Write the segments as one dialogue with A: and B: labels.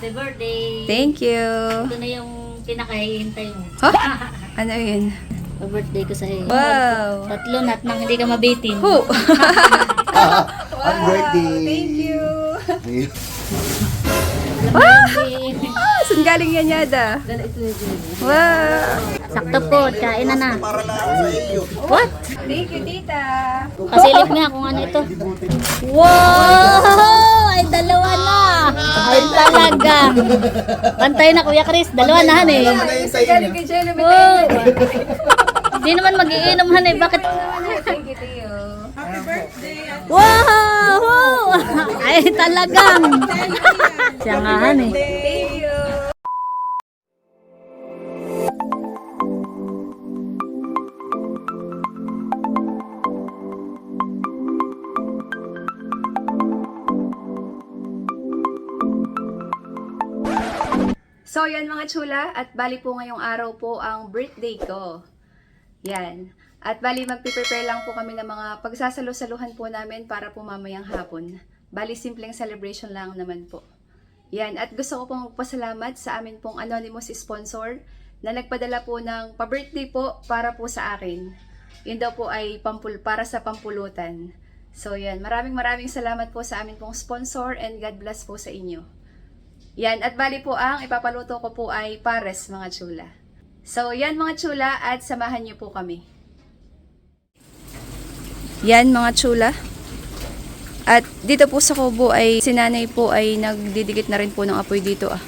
A: Happy birthday!
B: Thank you.
A: Ito na yung pinakahihintay mo.
B: Ha? Ano yun?
A: Pa-birthday ko sa'yo.
B: Wow.
A: Tatlo nat nang hindi ka mabitin.
B: Who?
C: Happy birthday!
B: Thank you.
C: Ayun.
B: Saan galing yan, Yada? Wow.
A: Sakto po, kain na.
C: Para lang sa iyo.
A: What?
B: Thank you, tita.
A: Pasilip nga kung ano ito. Wow! Ay, dalawa na. Ay, talaga. Pantay na, Kuya Chris. Dalawa na, han eh.
B: Galing kay Jenna, may
A: Wow. Hindi naman magiinom, han eh. Bakit?
B: Thank you, Tio.
A: Wow! Wow! Ay, talagang. Siya nga, han eh.
B: Thank you. So, yan mga chula, at bali po ngayong araw po ang birthday ko. Yan. At bali magpiprepare lang po kami ng mga pagsasalo-saluhan po namin para po mamayang hapon. Bali simpleng celebration lang naman po. Yan. At gusto ko pong magpasalamat sa amin pong anonymous sponsor na nagpadala po ng pa-birthday po para po sa akin. Yun daw po ay para sa pampulutan. So yan. Maraming salamat po sa amin pong sponsor and God bless po sa inyo. Yan, at bali po ang ipapaluto ko po ay pares mga chula. So yan mga chula, at samahan niyo po kami. Yan mga chula. At dito po sa kubo ay sinanay po ay nagdidikit na rin po ng apoy dito ah.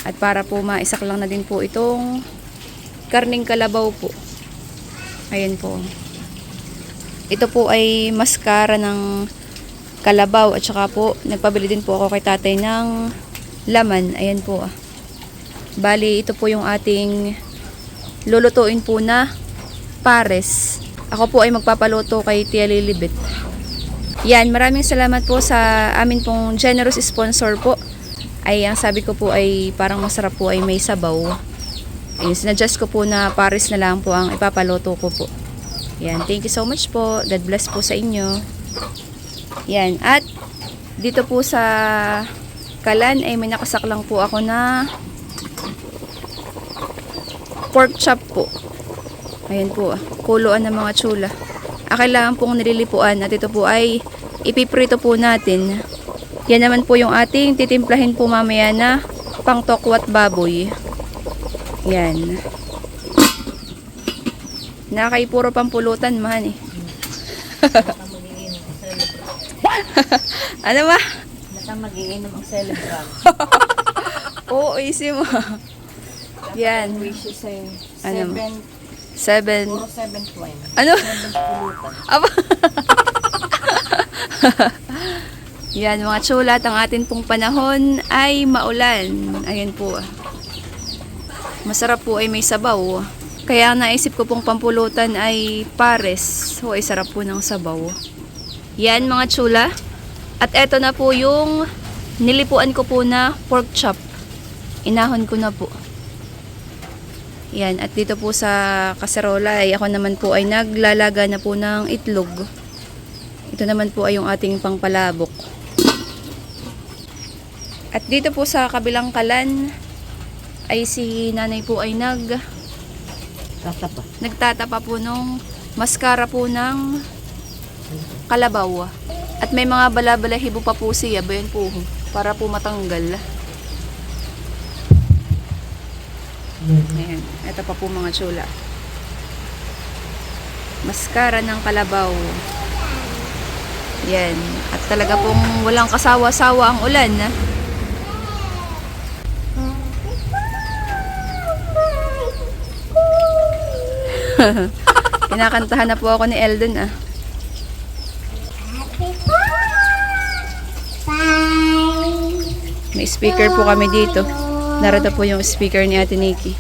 B: At para po maisak lang na din po itong karning kalabaw po. Ayan po. Ito po ay maskara ng kalabaw at saka po nagpabili din po ako kay tatay ng laman. Ayan po ah. Bali, ito po yung ating lulutuin po na pares. Ako po ay magpapaluto kay Tia Lilibet. Yan, maraming salamat po sa amin pong generous sponsor po. Ay, ang sabi ko po ay parang masarap po ay may sabaw. Ayun, sinadjust ko po na pares na lang po ang ipapaluto ko po. Yan, thank you so much po. God bless po sa inyo. Yan, at dito po sa kalan ay may nakasaklang po ako na pork chop po. Ayan po, kuluan ng mga chula. Kailangan pong nililipuan at ito po ay ipiprito po natin. Yan naman po yung ating titimplahin po mamaya na pang tokwat baboy. Yan. Nakay puro pampulutan man eh. Ano ba?
A: Basta mag-iinom ang celebrant.
B: Oo, easy mo. Yan.
A: Wishes sa'yo.
B: Ano? 7.
A: 7.20.
B: Ano? Aba. Yan mga chulat, ang atin pong panahon ay maulan. Ayan po. Masarap po ay may sabaw. Kaya naisip ko pong pampulutan ay pares. So ay sarap po ng sabaw. Yan mga chula. At eto na po yung nilipuan ko po na pork chop. Inahon ko na po. Yan, at dito po sa kaserola ay ako naman po ay naglalaga na po ng itlog. Ito naman po ay yung ating pangpalabok. At dito po sa kabilang kalan ay si nanay po ay nagtatapa po nung maskara po ng kalabaw. At may mga balabalahibo pa po siya, bayan po, para po matanggal. Ayan, ito pa po mga chula. Maskara ng kalabaw. Yan, at talaga pong walang kasawa-sawa ang ulan. Kinakantahan na po ako ni Eldon ah. May speaker po kami dito. Narito po yung speaker ni Ate Nikki.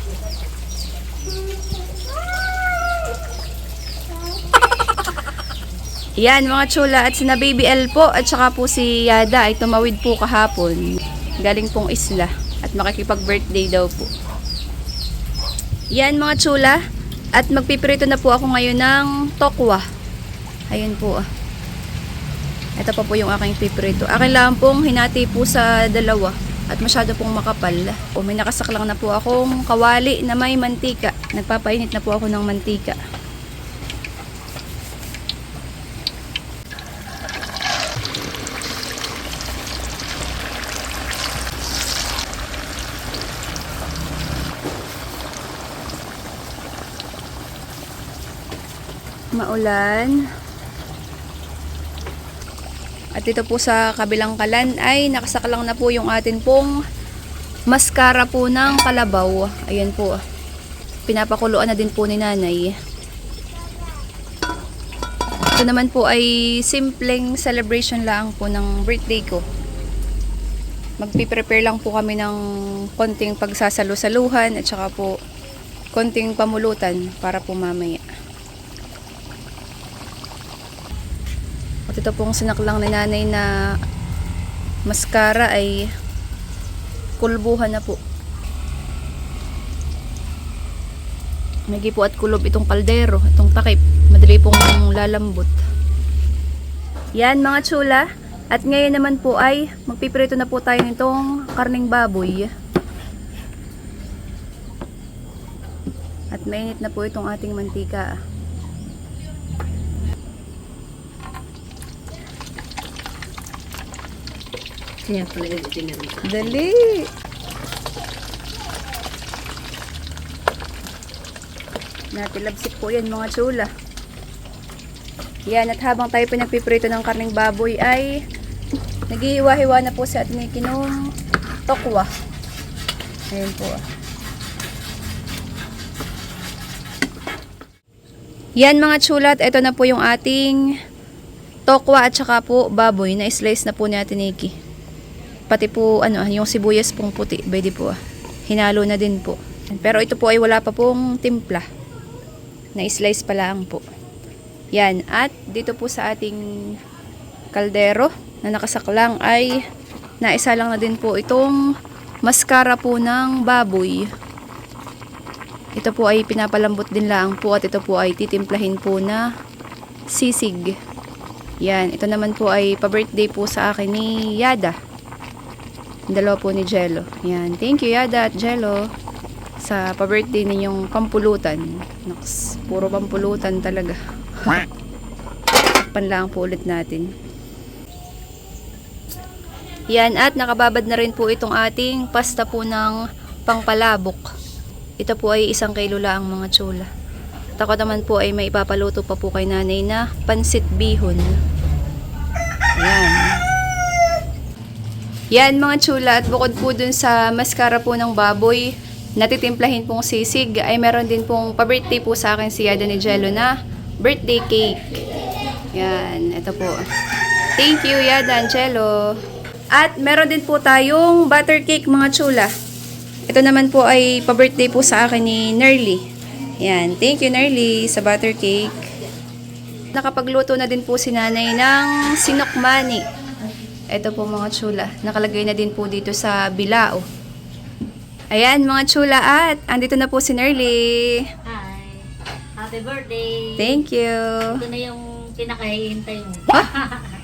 B: Yan mga chula, at sina Baby L po at saka po si Yada ay tumawid po kahapon. Galing pong isla at makikipag-birthday daw po. Yan mga chula, at magpiprito na po ako ngayon ng tokwa. Ayun po ah. Ito pa po yung aking piprito. Akin lang pong hinati po sa dalawa. at masyado pong makapal. O may nakasaklang na po akong kawali na may mantika. Nagpapainit na po ako ng mantika. Maulan. At dito po sa kabilang kalan ay nakasaklang na po yung atin pong maskara po ng kalabaw. Ayan po. Pinapakuluan na din po ni nanay. Ito naman po ay simpleng celebration lang po ng birthday ko. Magpiprepare lang po kami ng konting pagsasalo-saluhan at saka po konting pamulutan para po mamaya. At ito pong sinaklang ni nanay na maskara ay kulbuhan na po. Magi po at kulob itong kaldero, itong takip. Madali pong lalambot. Yan mga chula. At ngayon naman po ay magpiprito na po tayo nitong karning baboy. At mainit na po itong ating mantika.
A: Kaya pala yung tinari.
B: Dali! Natilabsik po yan mga chula. Yan, at habang tayo pinagpiprito ng karning baboy ay naghihiwa-hiwa na po si Ate Nikki nung tokwa. Ayan po. Yan mga chula, at ito na po yung ating tokwa at saka po baboy na slice na po ni Ate Nikki. Pati po yung sibuyas pong puti, pwede po. Hinalo na din po. Pero ito po ay wala pa pong timpla. Na slice pa lang po. Yan, at dito po sa ating kaldero na nakasaklang ay naisa lang na din po itong maskara po ng baboy. Ito po ay pinapalambot din lang po at ito po ay titimplahin po na sisig. Yan, ito naman po ay pa-birthday po sa akin ni Yada. Dalawa po ni Jello. Yan, thank you Yada at Jello sa pa-birthday ninyong pampulutan. Naks, puro pampulutan talaga. Panlang po ulit natin. Yan, at nakababad na rin po itong ating pasta po ng pangpalabok. Ito po ay 1 kilo lang mga chula. At ako naman po ay may ipapaluto pa po kay nanay na pansit bihon. Yan. Yan mga chula, at bukod po dun sa maskara po ng baboy, natitimplahin pong sisig, ay meron din pong pa-birthday po sa akin si Yada ni Jello na birthday cake. Yan, ito po. Thank you, Yada and Jello. At meron din po tayong butter cake, mga chula. Ito naman po ay pa-birthday po sa akin ni Nerly. Yan, thank you Nerly sa butter cake. Nakapagluto na din po si nanay ng sinokmani. Ito po mga chula. Nakalagay na din po dito sa bilao. Ayan mga chula, at andito na po si Nerly.
A: Hi. Happy birthday.
B: Thank you.
A: Ito na yung pinakahihintay mo.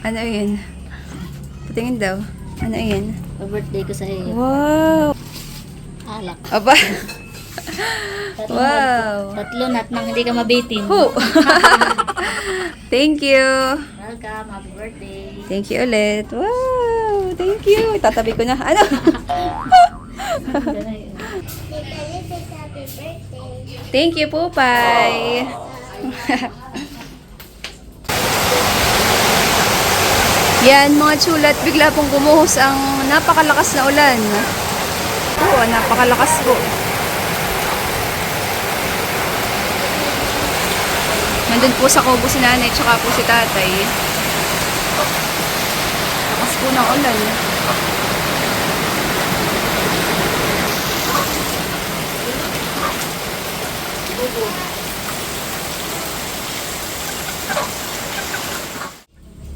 B: Ano yun? Patingin daw. Ano yun?
A: Happy birthday ko sa iyo.
B: Wow!
A: Alak.
B: Aba!
A: Tatlong
B: Wow!
A: Tatlo nat nang hindi ka mabitin.
B: Ho! Thank you!
A: Welcome. Happy birthday.
B: Thank you ulit. Wow! Thank you! Tatabi ko na. Ano? Thank you po, Pai! Yan mga chulat, bigla pong gumuhos ang napakalakas na ulan. Oo, napakalakas po. Nandun po sa kubo si nanay tsaka po si tatay. Lakas po ng ulan.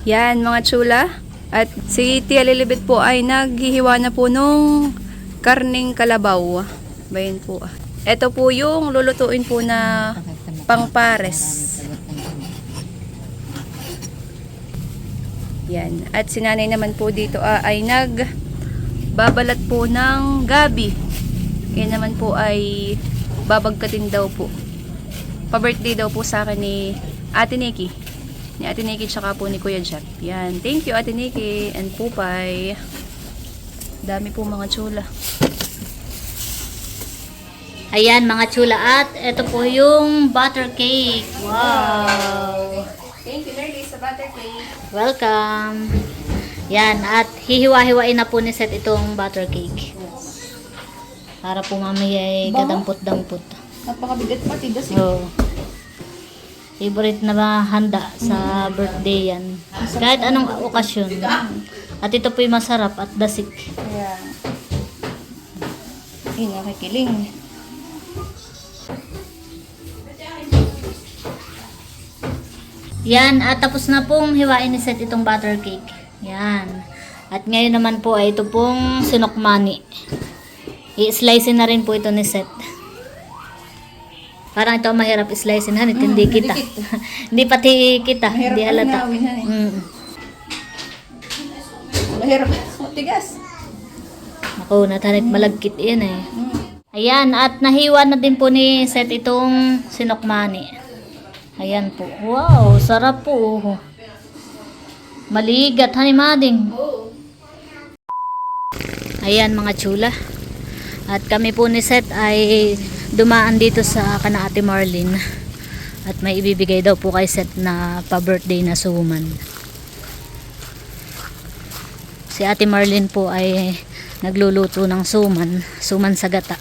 B: Yan mga chula. At si Tia Lilibet po ay naghihiwa na po nung karning kalabaw. Bayan po. Ito po yung lulutuin po na pangpares. Yan. At si nanay naman po dito ay babalat po ng gabi. Yan naman po ay babagkatin daw po. Pa-birthday daw po sa akin ni Ate Nikki. Ni Ate Nikki tsaka po ni Kuya Jack. Yan. Thank you Ate Nikki and Pupay. Dami po mga chula.
A: Ayan mga chula, at ito po yung butter cake. Wow!
B: Thank you Nerly sa butter cake.
A: Welcome! Yan, at hihiwa-hiwain na po ni Seth itong butter cake. Para po mamaya ay kadampot-dampot.
B: Napakabigat pa, tigas
A: So, favorite na ba handa sa birthday yan. Kahit anong okasyon. At ito po yung masarap at dasik.
B: Ayan. Ay, nakikiling.
A: Yan, at tapos na pong hiwain ni Seth itong butter cake. Yan. At ngayon naman po ay ito pong sinokmani. I-slice na rin po ito ni Seth. Parang ito ang mahirap i-slice na, hindi kita. Hindi pati kita, hindi halata.
B: Mahirap. Matigas.
A: Ako, natarik malagkit yan eh. Ayan, at nahiwa na din po ni Seth itong sinokmani. Ayan po. Wow, sarap po. Maligat, hanimading. Ayan mga chula. At kami po ni Seth ay dumaan dito sa kana Ate Marlene. At may ibibigay daw po kay Seth na pa-birthday na suman. Si Ate Marlene po ay nagluluto ng suman sa gata.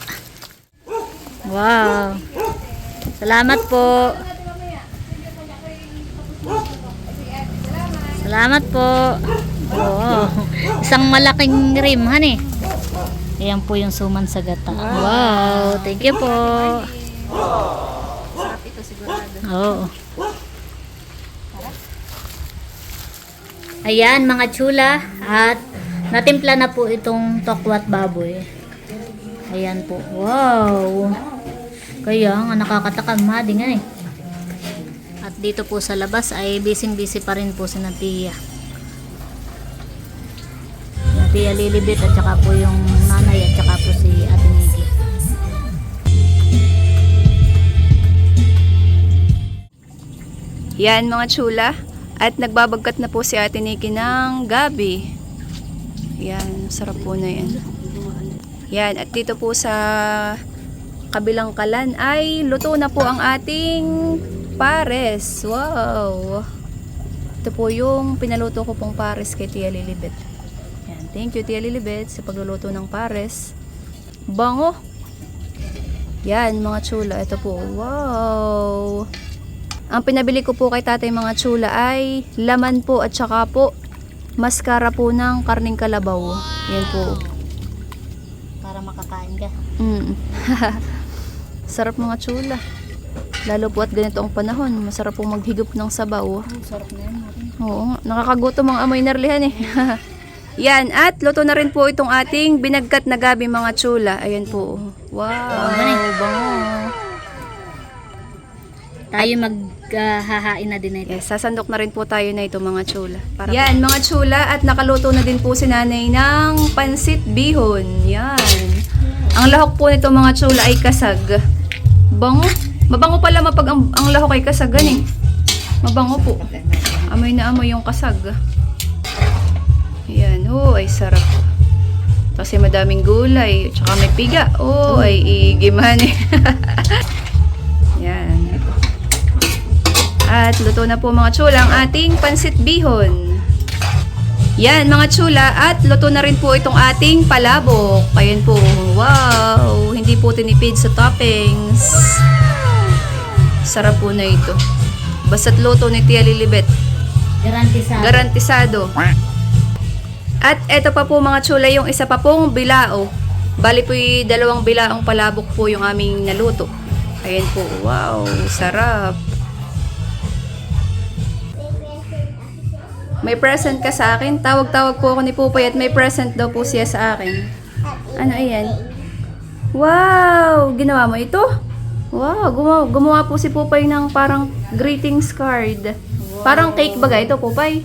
A: Wow. Salamat po. Salamat po. Oo. Isang malaking rim, honey. Ayan po yung suman sa gata. Wow. Thank you po.
B: Sarap ito sigurado.
A: Oo. Ayan mga chula. At natimpla na po itong tokwat baboy. Ayan po. Wow. Kaya nga nakakatakam. Mading nga eh. At dito po sa labas ay busy pa rin po si Tia. Yung Tia Lilibet at saka po yung nanay at saka po si Ate Nikki.
B: Yan mga chula. At nagbabagkat na po si Ate Nikki ng gabi. Yan, sarap po na yan. Yan, at dito po sa kabilang kalan ay luto na po ang ating pares. Wow! Ito po yung pinaluto ko pong pares kay Tia Lilibet. Yan, thank you Tia Lilibet sa pagluluto ng pares. Bango! Yan mga chula, ito po. Wow! Ang pinabili ko po kay tatay mga chula ay laman po at saka po maskara po ng karning kalabaw. Yan po.
A: Para makakain ka.
B: Sarap mga chula. Lalo po at ganito ang panahon, masarap po maghigop ng sabaw.
A: Sarap na yun.
B: Oo, nakakagutom ang amoy narlihan eh. Yan, at luto na rin po itong ating binagkat na gabi mga chula. Ayan po. Wow, bango.
A: Tayo maghahain na din na ito.
B: Yes, sasandok na rin po tayo na ito mga chula. Yan mga chula, at nakaluto na din po si nanay ng pansit bihon. Yan. Ang lahok po nito mga chula ay kasag. Bango. Mabango pala mapag ang lahok ay kasagan eh. Mabango po. Amoy na amoy yung kasag. Yan. Oh, ay sarap. Kasi madaming gulay. Tsaka may piga. Oh, ay igiman eh. Yan. At luto na po mga chula ang ating pansit bihon. Yan mga chula, at luto na rin po itong ating palabok. Ayan po. Wow. Hindi po tinipid sa toppings. Sarap po na ito. Basta't luto ni Tia Lilibet.
A: Garantisado.
B: Garantisado. At eto pa po mga chula yung isa pa pong bilao. Bali po yung 2 bilaong palabok po yung aming naluto. Ayan po. Wow. Sarap. May present ka sa akin. Tawag-tawag po ako ni Pupay at may present daw po siya sa akin. Ano ayan? Wow! Ginawa mo ito? Wow! Gumawa po si Pupay ng parang greetings card. Parang cake baga ito, Pupay.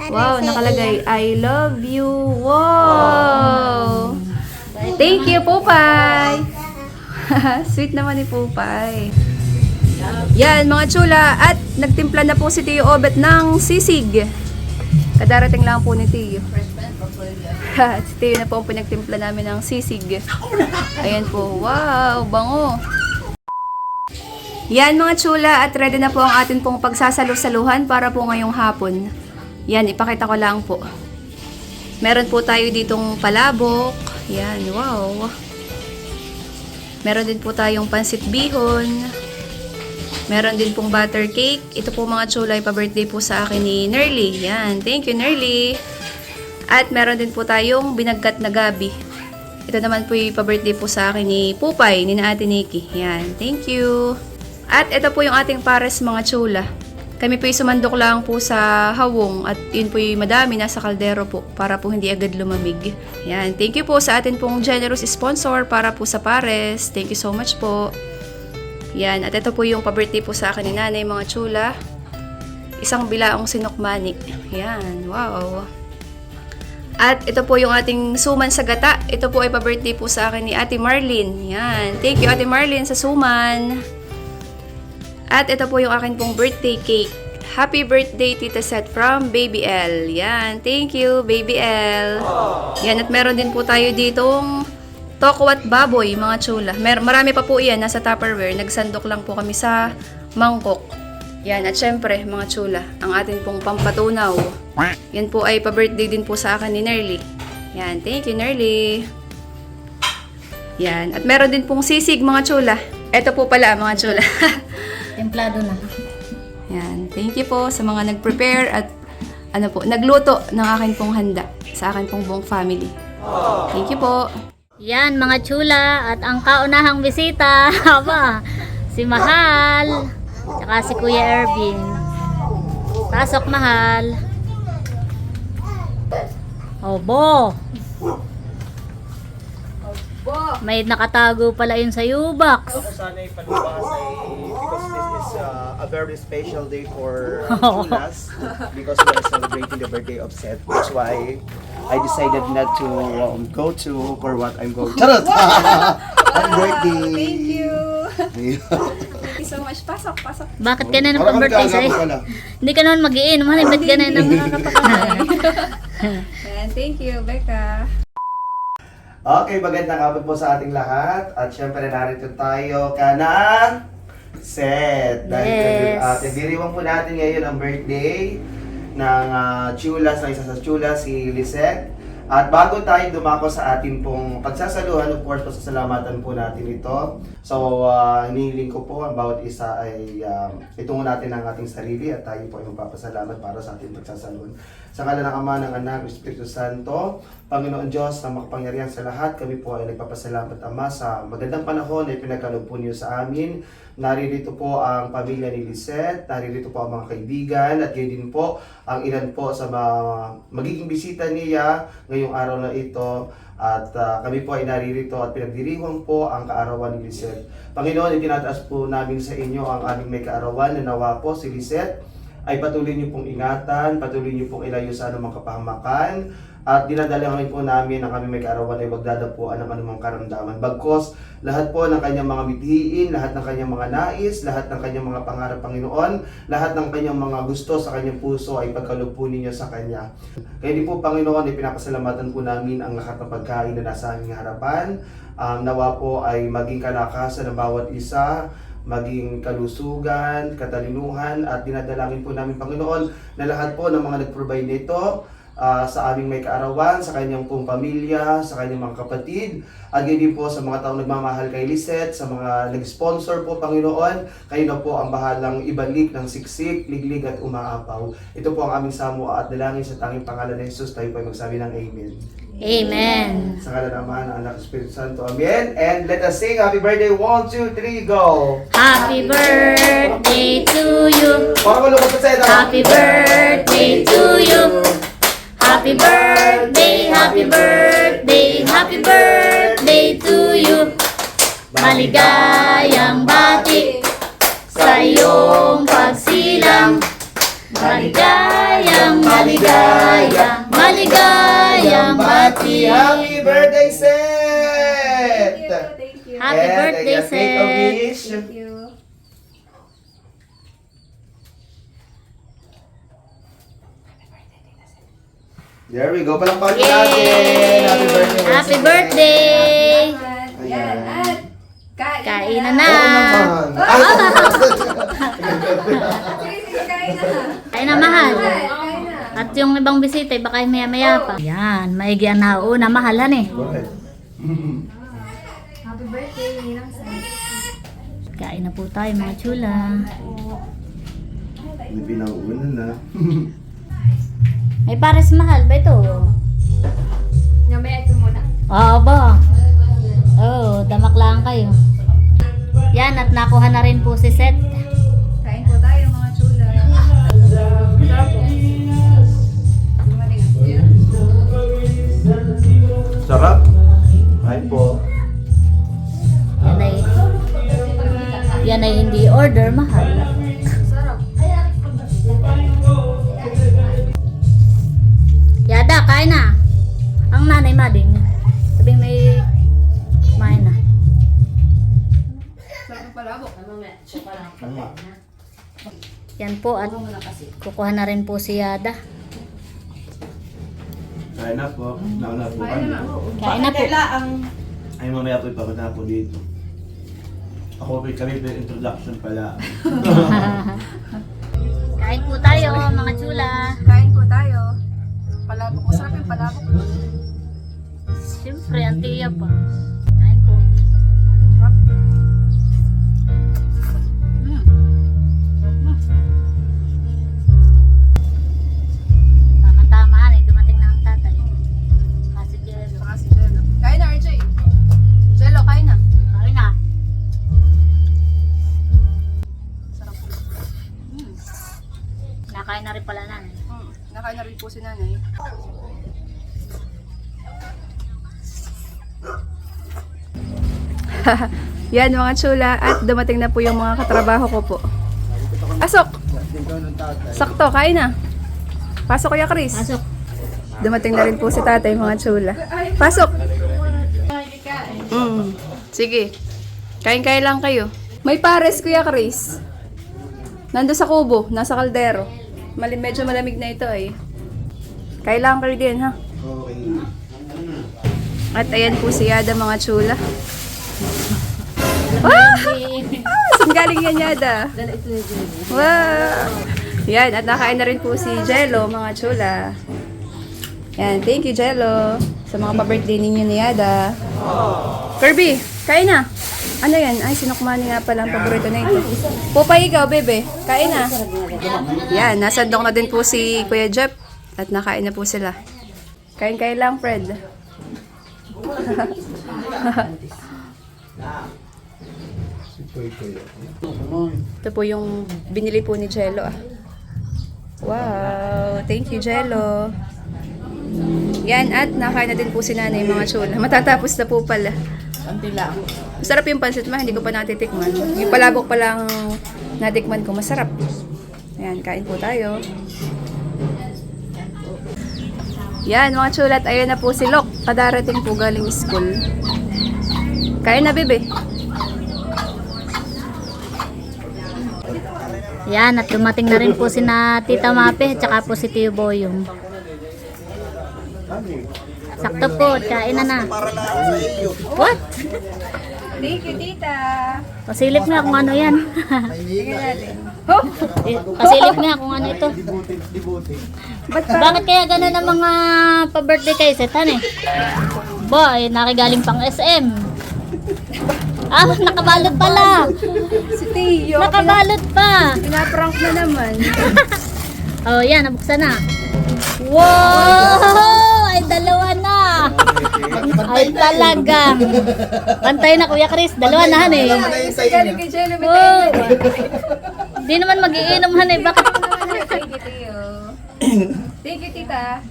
B: Wow, nakalagay, I love you. Wow! Thank you, Pupay! Sweet naman ni Pupay. Yan, mga chula. At nagtimpla na po si Tio Obet ng sisig. Kadarating lang po ni Tio. At si Tio na po ang pinagtimpla namin ng sisig. Ayan po. Wow, bango. Yan mga chula, at ready na po ang atin pong pagsasalu-saluhan para po ngayong hapon. Yan, ipakita ko lang po. Meron po tayo ditong palabok. Yan, wow. Meron din po tayong pansit bihon. Meron din pong butter cake. Ito po mga chula, pa-birthday po sa akin ni Nerly. Yan, thank you Nerly. At meron din po tayong binagkat na gabi. Ito naman po yung pa-birthday po sa akin ni Pupay, ni na Ate Nikki. Yan, thank you. At ito po yung ating pares mga chula. Kami po yung sumandok lang po sa hawong at yun po yung madami nasa kaldero po para po hindi agad lumamig. Yan, thank you po sa atin pong generous sponsor para po sa pares. Thank you so much po. Yan, at ito po yung pa-birthday po sa akin ni nanay mga chula. Isang bilaong sinukmani. Yan, wow. At ito po yung ating suman sa gata. Ito po ay pa-birthday po sa akin ni Ate Marlene. Yan, thank you Ate Marlene sa suman. At ito po yung akin pong birthday cake. Happy birthday, Tita Seth from Baby L. Yan, thank you, Baby L. Yan, at meron din po tayo ditong tokwat baboy, mga chula. Marami pa po yan, nasa Tupperware. Nagsandok lang po kami sa mangkok. Yan, at syempre, mga chula, ang atin pong pampatunaw. Yan po ay pa-birthday din po sa akin ni Nerly. Yan, thank you, Nerly. Yan, at meron din pong sisig, mga chula. Ito po pala, mga chula.
A: Templado na.
B: Yan, thank you po sa mga nag-prepare at nagluto ng akin pong handa sa akin pong buong family. Thank you po.
A: Yan mga chula, at ang kaunahang bisita, haba, si Mahal, tsaka si Kuya Ervin. Pasok Mahal. Obo. May nakatago pala yun sa U-box.
C: Sana ipalubas because this is a very special day for Chulas because we are celebrating the birthday of Seth. That's why I decided not to go to for what I'm going to. Charot! Happy birthday!
B: Thank you. Thank you so much. Pasok.
A: Bakit ka na ng pang-birthday sa'yo? Hindi ka naman mag-iinom. Ba't ka na ng...
B: Yan, thank you, Becca.
C: Okay, magandang hapon po sa ating lahat. At syempre narito tayo kana Seth. Dahil
A: Yes.
C: diriwang po natin ngayon ang birthday ng Chulas, ng isa sa Chulas, si Lisette. At bago tayo dumako sa ating pong pagsasaluhan, of course, pasasalamatan po natin ito. So, hinihiling ko po ang bawat isa ay itungo natin ang ating sarili at tayo po ay magpapasalamat para sa ating pagsasaluhan. Sa ngalan ng Ama, ng Anak, ng Espiritu Santo, Panginoon Diyos na makapangyarihan sa lahat, kami po ay nagpapasalamat, Ama, sa magandang panahon na ipinagkaloob po niyo sa amin. Naririto po ang pamilya ni Lisette, naririto po ang mga kaibigan, at gayon din po ang ilan po sa magiging bisita niya ngayong araw na ito. At kami po ay naririto at pinagdiriwang po ang kaarawan ni Lisette. Panginoon, itinataas po namin sa inyo ang aming may kaarawan na nawa po si Lisette ay patuloy niyo pong ingatan, patuloy niyo pong ilayo sa anumang kapahamakan, at dinadalangin po namin ang kami may kaarawan ay magdadapuan ng anumang karamdaman. Bagkos, lahat po ng kanyang mga mithiin, lahat ng kanyang mga nais, lahat ng kanyang mga pangarap, Panginoon, lahat ng kanyang mga gusto sa kanyang puso ay pagkaloob po ninyo sa kanya. Kaya din po, Panginoon, ay pinapasalamatan po namin ang lahat ng pagkain na nasa aming harapan. Nawa po ay maging kalakasan ng bawat isa, maging kalusugan, katalinuhan, at dinadalangin po namin, Panginoon, na lahat po ng mga nag-provide nito sa aming may kaarawan, sa kanyang pong pamilya, sa kanyang mga kapatid, at din po sa mga taong nagmamahal kay Lisette, sa mga nag-sponsor po, Panginoon, kayo na po ang bahalang ibalik ng siksik, liglig at umaapaw. Ito po ang aming samua at dalangin sa tanging pangalan ng Jesus, tayo po ay magsabi ng Amen.
A: Amen.
C: Sa ngalan ng Ama, ng Anak, ng Espiritu Santo. Amen. And let us sing Happy Birthday. 1, 2, 3, go!
A: Happy birthday to you.
C: Para malungkot sa sa'yo.
A: Happy birthday to you. Happy birthday, happy birthday, happy birthday to you. Maligayang bati sa iyong pagsilang. Maligayang maligaya, maligayang bati.
C: Happy birthday, Seth!
B: Thank you.
A: Happy
C: And
A: birthday,
C: I just take a
A: Seth.
C: wish.
B: Thank you.
C: There we go. Palakpakan natin. Happy birthday.
A: Happy birthday!
B: Yan. At
A: Kainan na.
C: Oo naman.
B: Sige, sige, kain na.
A: Kain na, mahal.
B: Kain na.
A: At yung ibang bisita, baka maya-maya pa. Yan, maigi ang nauna, mahalan eh.
B: Happy birthday, Ninang Sen.
A: Kain na po tayo mga chula.
C: May pinauuna na.
A: May pares mahal ba ito?
B: Namaya ito muna.
A: Oo ba? Oo, damak lang kayo. Yan, at nakuha na rin po si Seth.
B: Kain po tayo mga chula. Sarap po. Dumating.
C: Sarap. Ay po.
A: Yan ay hindi order, mahal.
B: Sarap.
A: Yada, kain na. Ang nanay mading. Sabing may kumain na.
B: Sarap ng palabok.
A: Yan po at kukuha na rin po si Yada.
C: Kaya na po. Nauna po
B: Kain na.
A: Kain na po.
C: Ay, mamaya po ipakot na po dito. Ako po kami po introduction pala.
A: Kain po tayo mga chula.
B: Kain po tayo. Palabok. Masarap yung palabok.
A: Siyempre, ang tiya pa. Kain po.
B: Sarap.
A: Tama-tama, dumating na ang tatay. Kasi Jello.
B: Saka si Jello. Kain na, RJ. Jello, kain na.
A: Kain na.
B: Sarap po.
A: Nakain na rin pala nanay.
B: Nakain na rin po si nanay. Yan mga chula at dumating na po yung mga katrabaho ko po. Asok! Sakto, kain na. Pasok Kuya Chris.
A: Pasok.
B: Dumating na rin po si tatay mga chula. Pasok! Sige. Kain-kain lang kayo. May pares Kuya Chris. Nando sa kubo, nasa kaldero. Medyo malamig na ito eh. Kain lang kayo din ha.
C: Okay.
B: At ayan po si Yada mga chula. Ah! Saan galing yan Yada? Wow! Yan, at nakain na rin po si Jello mga chula. Yan, thank you Jello sa mga pa-birthday ninyo ni Yada. Kirby, kain na. Ano yan? Ay, sinukmani nga pala ang paborito na ito. Popay ikaw, bebe. Kain na. Yan, nasandok na din po si Kuya Jeff. At nakain na po sila. Kain-kain lang, Fred. Ito po yung binili po ni Jello. Wow, thank you Jello. Yan, at nakain na din po si nanay mga chula. Matatapos na po pala. Masarap yung pansit ma, hindi ko pa natitikman. Yung palabok pa lang natikman ko, masarap. Yan, kain po tayo. Yan mga chulat, ayun na po si Lok. Kadarating po galing school. Kain na bebe.
A: Yan, at dumating na rin po si na Tita Mape, tsaka po si Tio Boyong. Sakto po, kain na. What?
B: Thank you, tita.
A: Pasilip nga kung ano yan.
B: Tingnan natin.
A: Pasilip nga kung ano ito. Bakit kaya gano'n ang mga pa-birthday kay Setan eh? Boy, nakigaling pang SM. Ah, nakabalot pala.
B: Si Tio.
A: Nakabalot pa.
B: Pinaprank na naman.
A: Oh, yan, nabuksan na. Wow! Ay, dalawa na. Ay, talagang. Pantay na, Kuya Chris. Dalawa na, han eh.
B: Galing kay Jello.
A: Oh. Hindi naman mag-iinom, han eh. Bakit?
B: Thank you, Tio. Thank you, tita.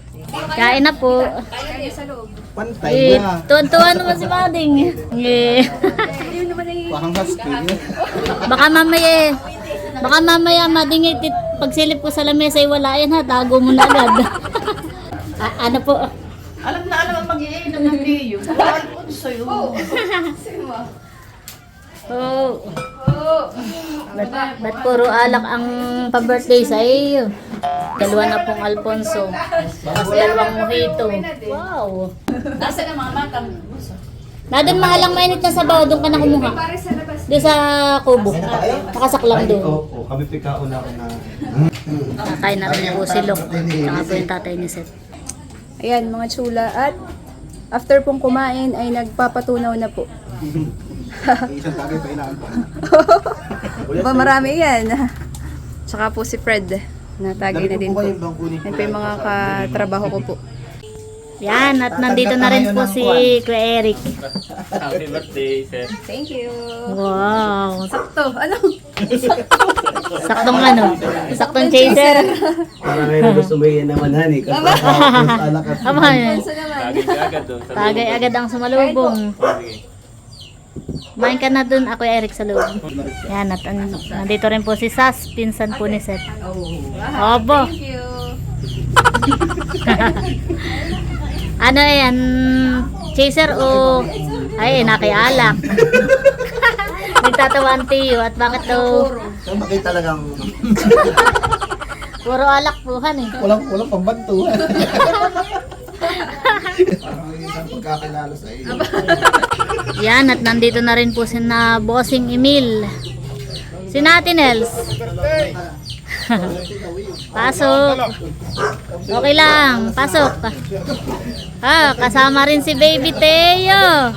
A: Kain na po.
B: Kain sa loob.
C: Pantay
A: Eh, tuwan-tuwa naman si Mading. Eh.
B: Hindi naman ay...
C: Parang husky.
A: Baka mamaya, Mading, pagsilip ko sa lamesa ay wala yan ha, tago mo na agad. Ano po?
D: Alam na alam ang mag-iinom ng Leo. Wala po sa'yo.
A: Oh. Ba't puro alak ang pa-birthday sa iyo? Dalawa na pong Alfonso. Tapos dalawang mojito. Wow.
D: Nasa na mga matang.
A: Nadun mahalang mainit na sabaw, doon ka na kumuha. Doon sa kubo. Nakasaklang doon.
C: Opo, kami pikauna ko na.
A: Tatay na rin po si Lok. Tsaka po yung tatay ni Seth.
B: Ayan mga chula. At after pong kumain ay nagpapatunaw na po.
C: Isang tagay pa ilaan pa.
B: Ba marami yan. Tsaka po si Fred. Natagay na din po. Yan po yung mga katrabaho ko po.
A: Yan, at nandito na rin po si Kuya Eric.
E: Happy birthday, sir.
B: Thank you.
A: Wow.
B: Sakto. Ano?
A: Saktong ano? Saktong chaser.
C: Parang ngayon gusto mo yan naman, honey. Kasi alak at
A: Aba, yan.
E: Tagay ka agad doon.
A: Tagay agad ang sumalubong.
E: Sige.
A: Kumain ka na dun, ako Eric sa loob. Yan, at nandito rin po si Sas, pinsan po ni Seth. Obo.
B: Thank you.
A: Ano yan? Chaser o... Ay, nakialak. Nagtatawa ang tiyo at bakit daw...
C: So, makita talagang
A: Puro alak po, han eh.
C: walang pambantuan. Parang isang pagkakilala sa iyo.
A: Yan, at nandito na rin po si na Bossing Emil. Si Natin Els. Pasok. Okay lang, pasok. Kasama rin si Baby Teo.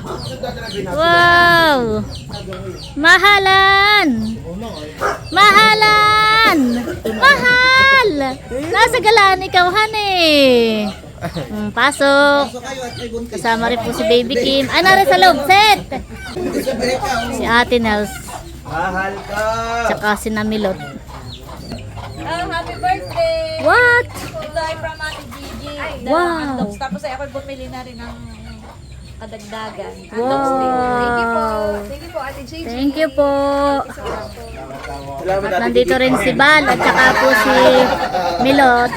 A: Wow. Mahalan. Mahalan. Mahal. Nasa galaan ikaw, honey. Pasok. Kasama rin po si Baby Kim. Ano rin sa loob, Set? Si Ate Nels.
C: Mahal ka!
A: Tsaka si Namilot.
D: Happy birthday!
A: What?
D: Kulay from Ate Gigi.
A: Wow.
D: Tapos ay ako bumili na rin ng kadagdagan.
A: Wow.
B: Thank you po, Ate Gigi.
A: Thank you po.
C: Salamat
A: At nandito rin si Bal at saka po si Milot.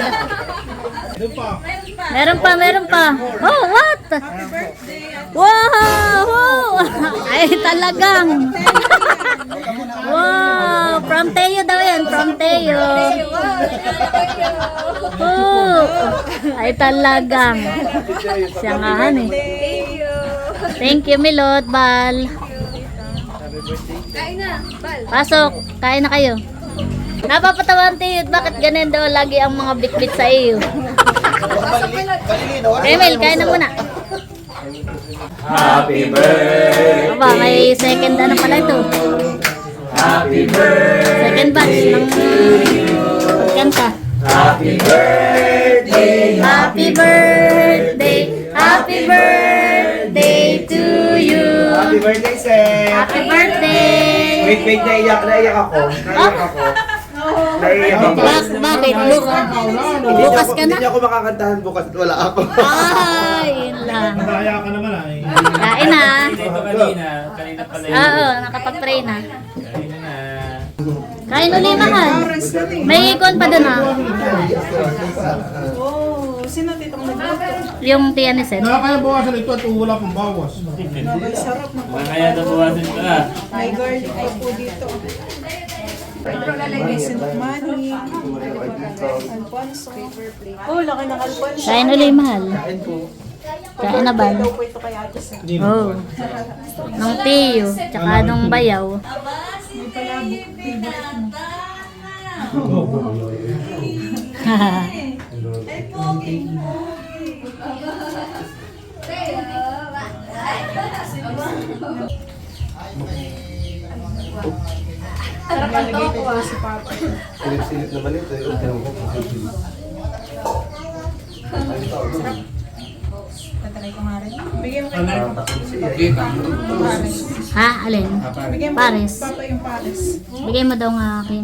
A: Meron pa. Oh, what? Wow! Ay, talagang. Wow! From Teo daw yan. From Teo. Oh, ay, talagang. Siya nga, eh. Thank you, Milot, Bal.
B: Kain na, Bal.
A: Pasok, kain na kayo. Napapatawan tayo, bakit ganun daw lagi ang mga bit-bit sa iyo? Emil, kain na muna.
E: Happy birthday!
A: Aba, may second ano pala ito.
E: Happy birthday!
A: Second batch ng pagkanta.
E: Happy birthday!
A: Happy birthday! Happy birthday to you!
C: Happy birthday, Seth!
A: Happy birthday!
C: Wait, naiyak ako. Naiyak ako.
A: Bakit? Bukas ka na?
C: Hindi ako makakantahan bukas at wala ako.
A: Ay, yun lang.
F: Kaya ka naman ay.
A: Kain na.
E: Ito kanina pala yun.
A: Oo, nakapag-pray na.
E: Kanina na.
A: Kain uli, mahal. May ikon pa doon, ah.
D: Sino titong nagluto?
A: Yung tiya ni Seth.
F: Nakakaya bawasan ito at wala pang bawas.
E: Kaya nabawasan ka.
D: May garlic ay po dito. May sinumani. Alfonso. Oh, laki ng Alfonso.
A: Kain uli, mahal. Kain na ba?
D: Ito po ito kay Ate Sa.
A: Oh. Nung tiyo, tsaka nung bayaw.
C: Silip-silip naman ito.
D: Tatalay ko nga rin. Bigyan mo kay
A: Ha? Alin?
D: Bigyan mo
A: Pares.
D: Papa yung pares.
A: Bigay mo daw nga akin.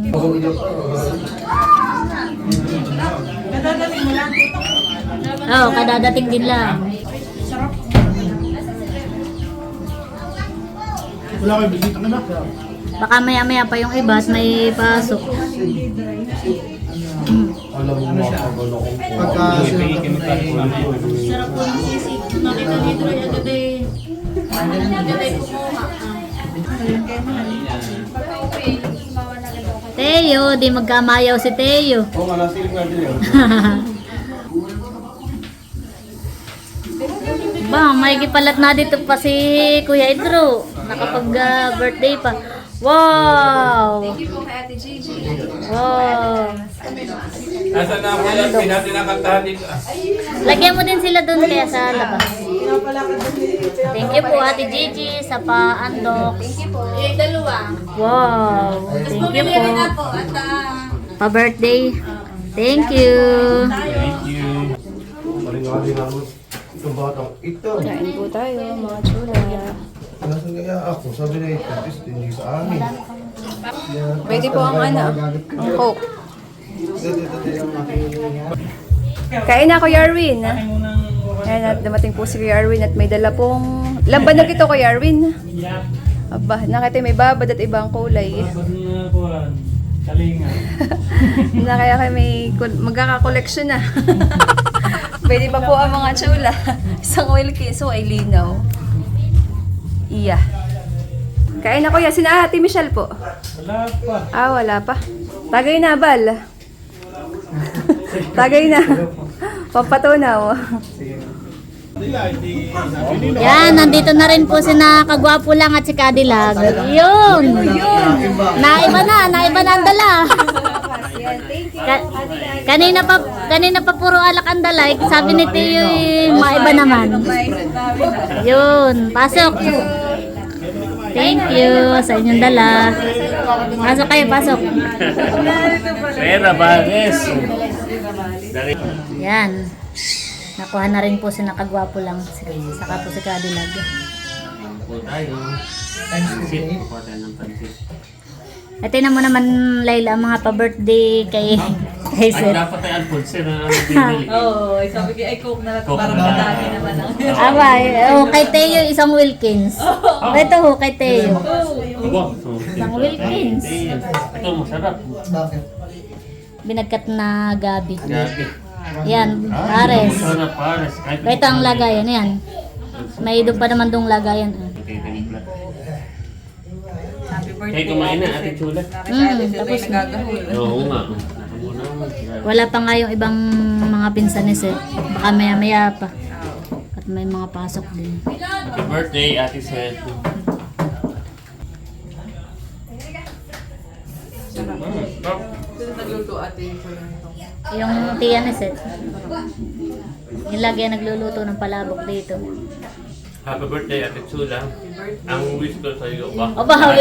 D: Nadadating mo lang.
A: Oo, kadadating din lang.
F: Wala kayo bisita ka na.
A: Baka maya-maya pa yung iba at may pasok.
C: Alam mo mga kagano kong
F: Pagka
A: Sarap po ng sisig. Nakita ni Troy agad ay kumuha. Teo, di magkamayaw si Teo.
C: Oo nga, nasilip nga din yun.
A: Ba, may gipalat na dito pa si Kuya Idro. Nakapag-birthday pa. Wow!
B: Thank you po kay Ate Gigi.
A: Wow!
E: Asa na ako yan? Pinati nakantahan dito.
A: Lagyan mo din sila doon kaya sa labas. Thank you po Ate Gigi sa paandok.
B: Thank you po.
A: Wow! Thank you po. Pa-birthday. Thank you.
E: Thank you.
C: Maling-maling namin. Itong batang ito.
B: Kain po tayo, mga chula.
C: Nasaan kaya ako? Sabi na ito, is hindi sa amin.
B: Pwede po ang ano, ang Coke. Kain na Kuya Arwin. Ayan, at dumating po si Kuya Arwin at may dala pong laban na kito Kuya Arwin. Aba, nakita may babad at ibang kulay.
E: Kalinga.
B: Na kaya kayo may magkaka-collection na. Pwede pa po ang mga chula. Isang oil case, so ay linaw. Iya. Kain na Kuya, sina Ate Michelle po.
E: Wala pa.
B: Ah, wala pa. Tagay na, Bal. Tagay na. Pampatunaw.
A: Yan, nandito na rin po si Kagwapo lang at si Cadillac. Yun! Naiba na ang dala. Kanina pa puro alak ang dala. Sabi ni Tio, maiba naman. Yun, pasok. Thank you sa inyong dala. Pasok kayo, pasok.
E: Pera, bages.
A: Yan. Nakuha na rin po si Kagwapo lang. Saka po si Cadillac.
E: Po tayo. Pansit. Kuha tayo ng pansit.
A: Ito na mo naman, Layla, ang mga pa-birthday kay
E: Ay,
A: Sir.
E: dapat tayo alpunsin na binili.
D: Oo, sabi ko, ay coke na lang
E: Coke
D: para
E: na lang.
D: madami naman ang...
A: Aba, kay Teo isang Wilkins. Ito ho, kay Teo.
E: Aba, so,
A: Isang Wilkins.
E: ito masarap.
A: Binagkat na gabi.
E: Gabi.
A: Yan, Pares.
E: Masarap pares. Kahit
A: Ito ang lagayan, yan. May doon pa naman dong lagayan.
D: Happy birthday.
E: Kaya kumain na, Ate Chula.
A: Tapos na.
E: Oo nga.
A: Wala pa nga yung ibang mga pinsan ni Seth. Baka maya-maya pa. At may mga pasok din.
E: Happy birthday, Ate Seth.
D: Nagluto ate yung
A: Yung tiya ni Seth. Yung lagi ang nagluluto ng palabok dito.
E: Happy birthday, Ate Chula. Ang wish ko sa iyo ba?
A: O ba,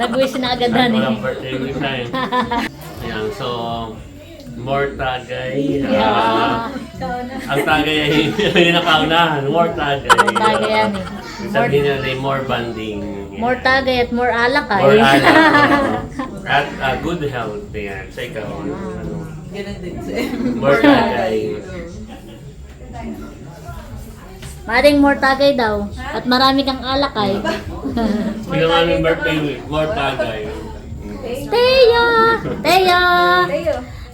A: nag-wish na agad na
E: Walang
A: eh.
E: birthday wish na eh. Ayan, so, more tagay. Ang tagay ay hindi na paunahan. More tagay.
A: More tagay yan eh.
E: Sabihin nila ay more banding.
A: More tagay at more alak ay.
E: More alak. At good health. Ayan, sa ikaw. Ano,
D: Ganun din siya.
E: more tagay.
A: Maring more tagay daw. At marami kang alak ay.
E: Sino nga ng birthday wish? More tagay.
A: Teo! Teo!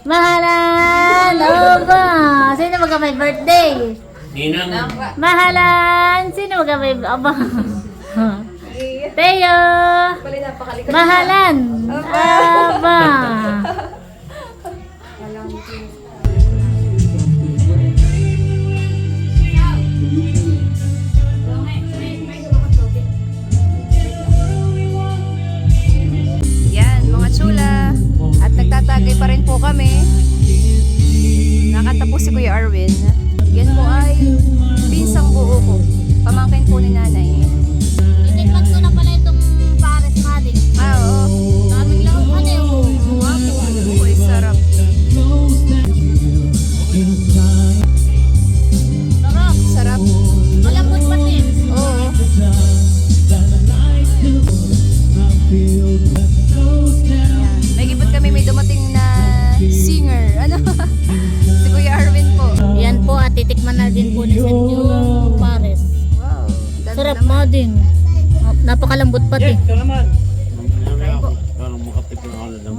A: Mahalan! Oba! Sino magka may birthday?
E: Ninang.
A: Mahalan! Sino magka may... Aba! Teo! Mahalan! Aba!
B: Yan, mga chula. At nagtatagay pa rin po kami. Nakatapos si Kuya Arwin. Yan po ay pinsang buo ko. Pamangkin po ni nanay.
A: Itikman ko na pala itong Pares Madik.
B: Ah, oo.
A: Daming lang ano yung...
B: Uy, sarap.
A: Sarap!
B: Sarap.
A: Malambot pati.
B: Oo. Yan. May gipot kami, may dumating na singer. Ano? Si Kuya Arwin po.
A: Yan po at titikman na din po ni Seth yung Pares.
B: Wow. ganda
A: Sarap
B: naman.
A: Mading. Napakalambot pati.
E: Ito naman. Ito naman. Parang makapit na ako na lang.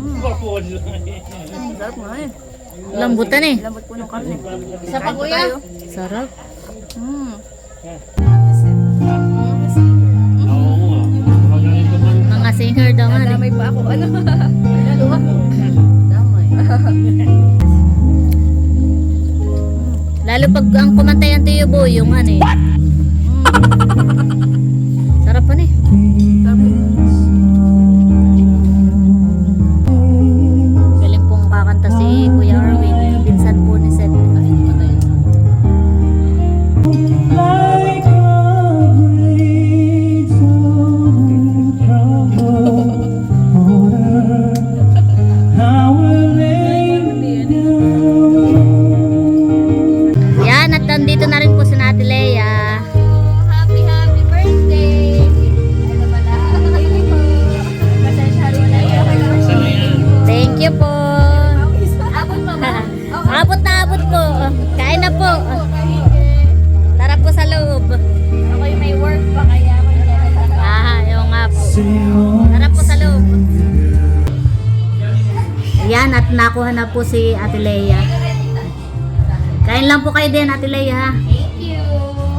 B: Sarap nga eh.
A: Lambutan eh.
B: Lambot po ng karne.
A: Isa pa
B: Kain po
A: kuya.
B: tayo.
A: Sarap.
B: Mm.
E: Oo. Magaling kumanta.
A: Mga singer daw nga.
B: Damay pa ako. Ano? Dalawa. Damay.
A: Lalo pag ang kumantayan Tiyo Boy, yung ano eh. Sarap pa eh. Galing pong kakanta si Kuya Arwin. Pinsan po ni Seth. Yan, at nandito na rin po si Ate Lea.
B: Happy birthday! Ano pala?
E: Isa na yan.
A: Thank you po.
B: Abot pa ba?
A: Abot na abot po. Kain na po. Tara po sa loob.
B: Ako'y may work pa kaya ako
A: Yung nga po. Tara po sa loob. Yan, at nakuha na po si Ate Lea. Kain lang po kayo din, Ate Lea, ha?
B: Thank you!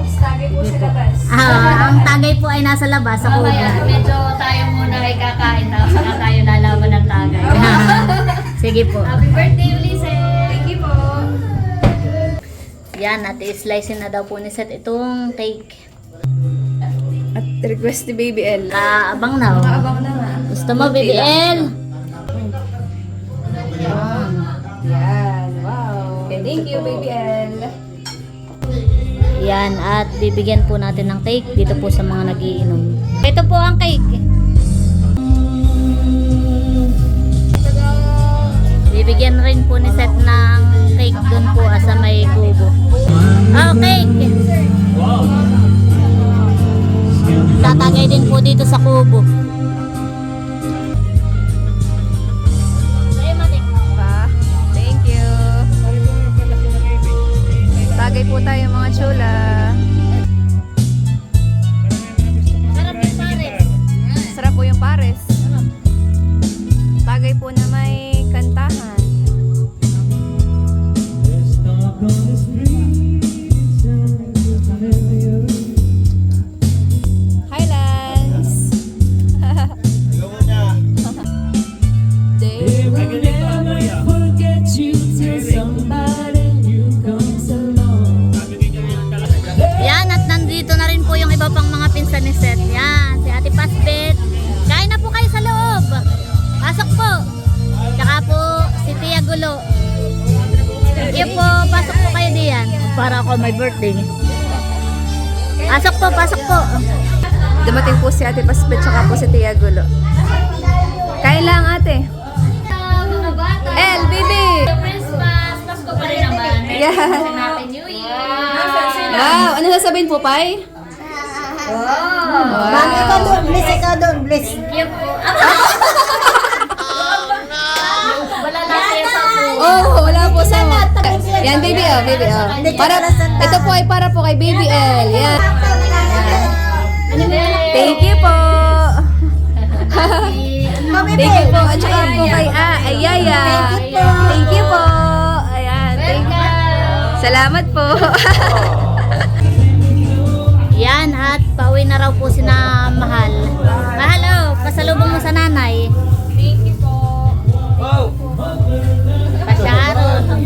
B: Sagay po sa labas.
A: Ang tagay po ay nasa labas sa kubo.
B: Medyo tayo muna ay kakain na saka tayo lalaban ng tagay.
A: Sige po.
B: Happy birthday, Ulysses! Thank you po!
A: Yan, at i-slice na daw po ni Seth itong cake.
B: At request ni Baby L.
A: Abang na. Oh.
B: Abang na nga.
A: Gusto mo, BBL?
B: Yan, wow. Thank you, Baby L.
A: Yan, at bibigyan po natin ng cake dito po sa mga nagiinom. Ito po ang cake. Bibigyan rin po ni Seth ng cake dun po sa may kubo. Oh, cake!
E: Wow.
A: Tatagay din po dito sa kubo.
B: Pa, thank you. Tagay po tayo mga chula.
A: Sarap yung pares.
B: Sarap po yung pares. Tagay po na may kantahan. Highlands. They will never forget you till somebody new comes along.
A: Yan, at nandito na rin po yung iba pang mga pinsan ni Seth. Yan, si Ate Pasbet. Kain na po kayo sa loob. Pasok po. Tsaka po si Tia Gulo. Thank you po. Pasok po kayo diyan. Para ako may birthday. Pasok po, pasok po.
B: Dumating po si Ate Pasbet tsaka po si Tia Gulo. Kain lang ate. El, baby!
A: Christmas, Pasko pa rin naman.
B: Yeah.
A: Happy New Year.
B: Wow! Ano sasabihin po, Pai?
D: Mami, ikaw doon, please, ikaw doon, please.
A: Thank you po. Wala lang kayo sa po.
B: Oh, wala po sa... Yan, baby L, baby L. Para, ito po ay para po kay baby L. Yan. Thank you po. Thank you po. At saka po kay Ayaya. Thank you po. Ayan. Thank you. Salamat po.
A: Yan, at pauwi na raw po si na Mahal. Mahal, oh, pasalubong mo sa nanay.
B: Thank you po.
A: Pasyaron.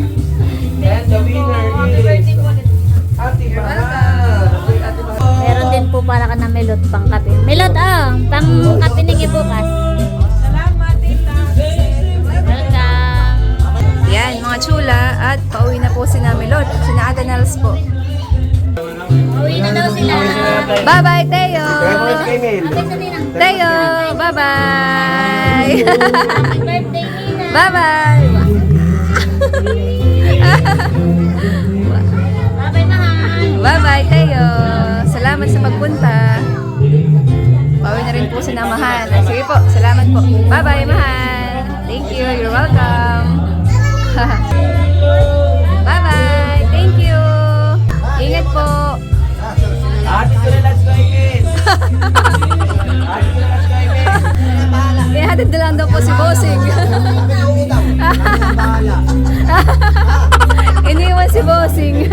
C: And the winner is Ate Mahal.
A: Meron din po para ka na melot pang kape. Melot, pang kape ninyo bukas. Welcome.
B: Yan, mga chula. At pauwi na po si Namelot. Si Aganals po.
A: Pauwi na daw sila.
B: Bye-bye, Teo.
A: Happy
B: Teo, bye-bye.
A: birthday, Nina.
B: Bye-bye.
A: Bye-bye, Mahal.
B: Bye-bye, Teo. Salamat sa pagpunta. Pauwi na rin po si Mahal. Sige po, salamat po. Bye-bye, Mahal. Thank you, you're welcome. Bye-bye, thank you. Ingat po.
C: Ate ko na last guys. Ate ko na last guys.
B: Kaya hatid na lang daw po si Bossing. Iniwan si Bossing.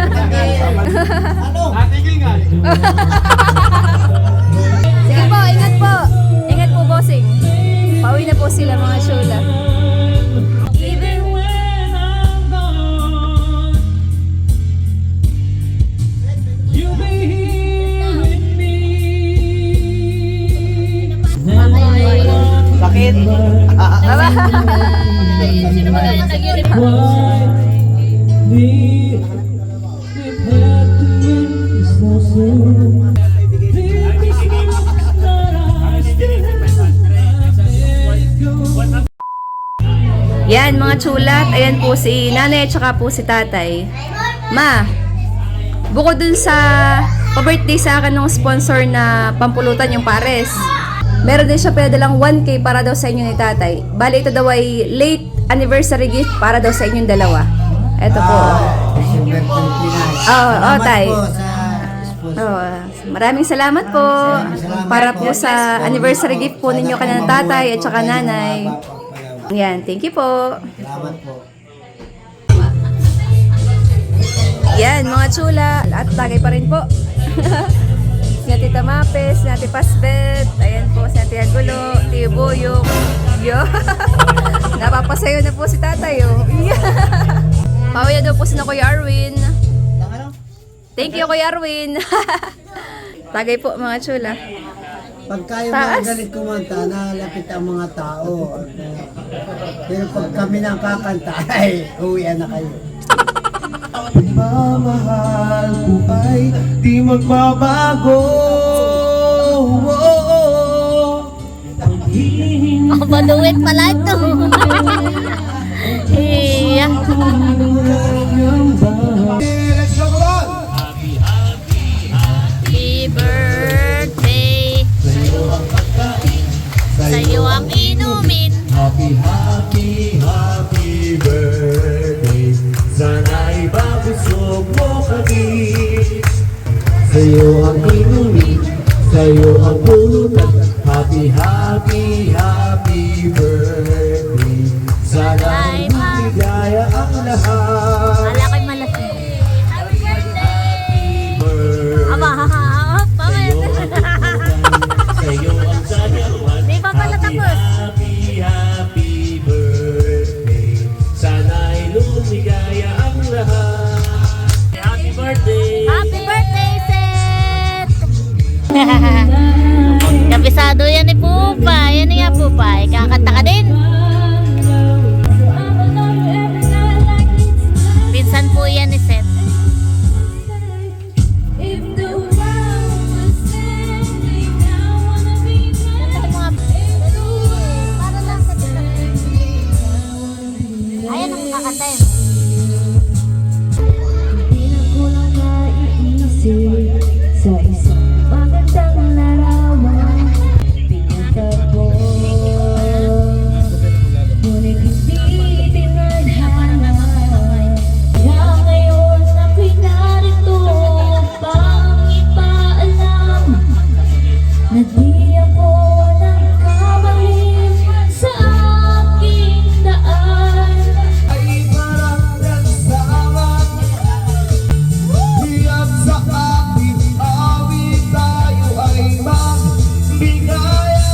B: Sige po, ingat po. Ingat po, Bossing. Pauwi na po sila mga Chula.
C: Sakit.
A: Sino ba kaya nag-uniform?
B: Yan mga chulat, ayan po si nanay at saka po si tatay. Ma, bukod dun sa pa-birthday sa akin ng sponsor na pampulutan yung pares, meron din siya pwede lang 1K para daw sa inyo ni tatay. Bali ito daw ay late anniversary gift para daw sa inyong dalawa. Ito po. Tay. Maraming salamat po para po sa anniversary gift po ninyo kanang tatay at saka nanay. Yan, thank you po.
G: Salamat po.
B: Yan, mga chula. At tagay pa rin po. Si Tita Mapes, si Ate Pasbet. Ayan po, si Ate Agulo, Tio Boyong. Yo. Napapasayo na po si tatay, oh. Pauwi na daw po si na Kuya Arwin. Thank you, Kuya Arwin. Tagay po, mga chula.
G: Pagka yung mga galit kumanta, nalalapit ang mga tao. Pero pag kami nang kakanta, ay uwian na kayo.
C: Pagmamahal ko ay di magbabago.
A: Ako maluwit pala ito. Iya.
C: Let's go, come on!
A: Happy birthday. Sa'yo ang inumin.
H: Happy, happy, happy birthday. Sana'y mabusog mo kami. Sa'yo ang inumin, sa'yo ang pulutan. Happy, happy, happy birthday. Sana'y maligaya ang lahat.
A: Wala ko'y malasing. Happy birthday!
H: Birthday.
A: Aba,
H: Sa'yo ang pulutan, sa'yo ang sanawan.
A: Di pa pala tapos.
H: Happy, happy birthday. Sana'y lumigaya ang lahat. Happy birthday!
A: Happy birthday, Seth! Kabisado yan ni Pupa. Yan nga, Pupa. Kakanta ka din. Pinsan po yan ni Seth. Ayan ang kakanta yun.
I: Di na ko lang maiisip sa isang magandang larawan. Pinatagpo, ngunit hindi tinadhana. Kaya ngayon ako'y narito upang ipaalam na di ako nagkamali sa aking daan.
H: Ay parang nagsawa. Hiyap sa ating awit, tayo ay magbigaya.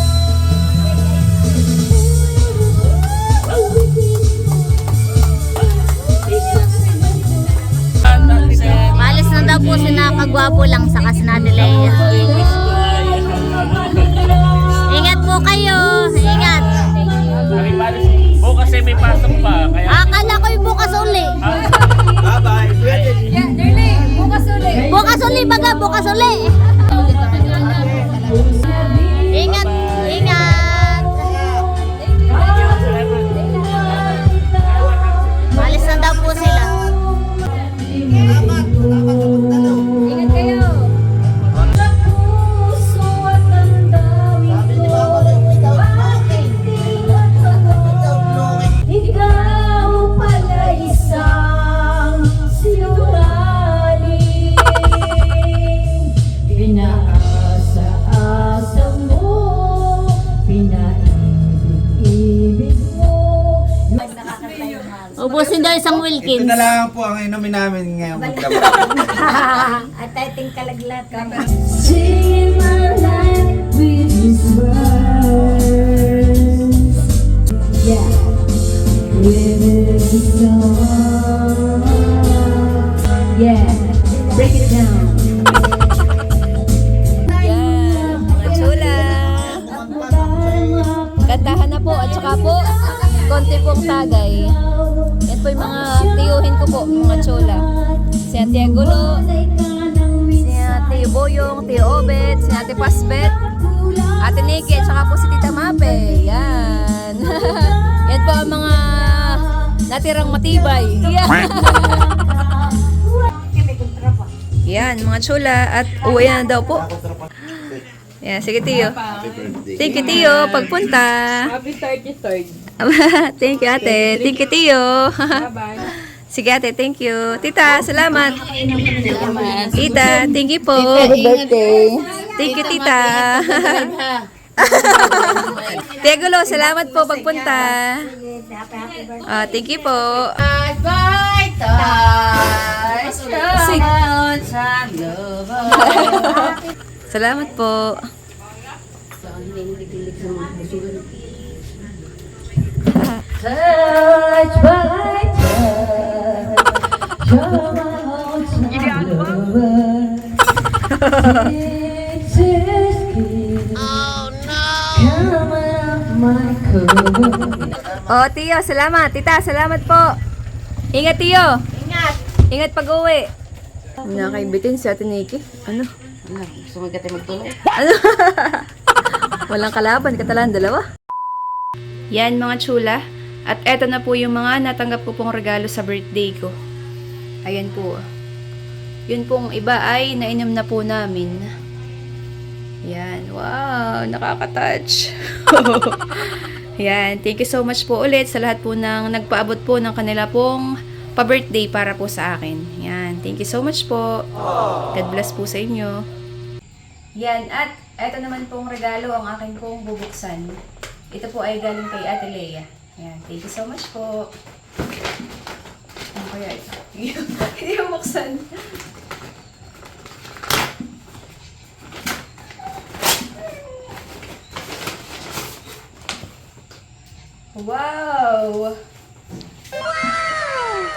A: Malis na daw po si nakagwapo lang sa Kasnadilea. Ingat po kayo. Ingat.
E: Bukas may pasok pa. Kaya
A: Akala ko yung bukas uli.
C: Bye-bye!
A: Bukas uli baga, bukas uli. Ingat, ingat. Malis na daw po sila.
B: Ingat kayo.
I: Puso at ang dami ko, bakit di matagal? Ikaw pala isang sinungaling. Di
A: Ubusin daw isang Wilkins.
G: Ito na lang po ang inumin namin ngayong magdamag.
I: At ating kalaglat ka. Sing my life with these words. Yeah. With this song. Yeah. Break it down.
B: Yan, mga chula. Kantahan na po at saka po konti pong tagay. Yan po yung mga tiyuhin ko po, mga chula. Si Ate Agulo, si Ate Boyong, Tio Obet, si Ate Pasbet, Ate Nikki, at saka po si Tita Mape. Yan. Yan po ang mga natirang matibay. Yan. Yan, mga chula. At uwi na daw po. Yan, sige Tiyo. Thank you Tiyo, pagpunta.
D: Happy 33rd.
B: Thank you ate. Thank you Tiyo.
D: Bye-bye.
B: Sige ate, thank you. Tita, salamat. Tita, thank you po. Happy birthday. Thank you tita. Tegulo, salamat po pagpunta. Thank you po. Salamat po.
I: Touch by touch, you're my all-time lover. It's just kiss. Oh no! Come off my cover.
B: Tiyo, salamat. Tita, salamat po. Ingat, Tiyo. Ingat. Ingat pag-uwi. Nakaibitin si Ate Nikki. Ano?
D: Gusto mo kati magtuloy?
B: Ano? Walang kalaban, katalan dalawa. Yan mga chula. At eto na po yung mga natanggap ko pong regalo sa birthday ko. Ayan po. Yun pong iba ay nainom na po namin. Yan. Wow, nakaka-touch. Yan. Thank you so much po ulit sa lahat po ng nagpaabot po ng kanila pong pa-birthday para po sa akin. Yan. Thank you so much po. God bless po sa inyo. Yan. At eto naman pong regalo ang aking pong bubuksan. Ito po ay galing kay Ate Lea. Yan. Thank you so much po. Ano kaya ito? Hindi mo buksan. Wow!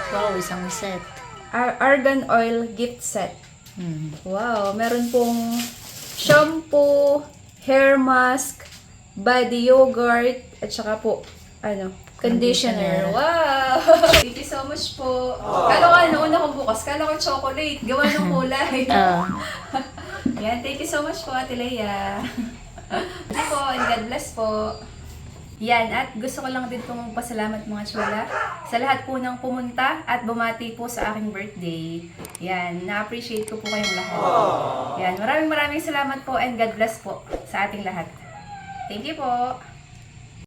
A: Wow, isang set.
B: Argan Oil Gift Set.
A: Hmm.
B: Wow! Meron pong shampoo, hair mask, body yogurt, at saka po, conditioner. Wow! Thank you so much po. Kala ko, una kong bukas, kala ko chocolate. Gawa ng kulay. Yan, thank you so much po, Ate Lea. Thank you po, and God bless po. Yan, at gusto ko lang din pong magpasalamat mga chula sa lahat po ng pumunta at bumati po sa aking birthday. Yan, na-appreciate ko po kayong lahat. Yan, maraming salamat po and God bless po sa ating lahat. Thank you po.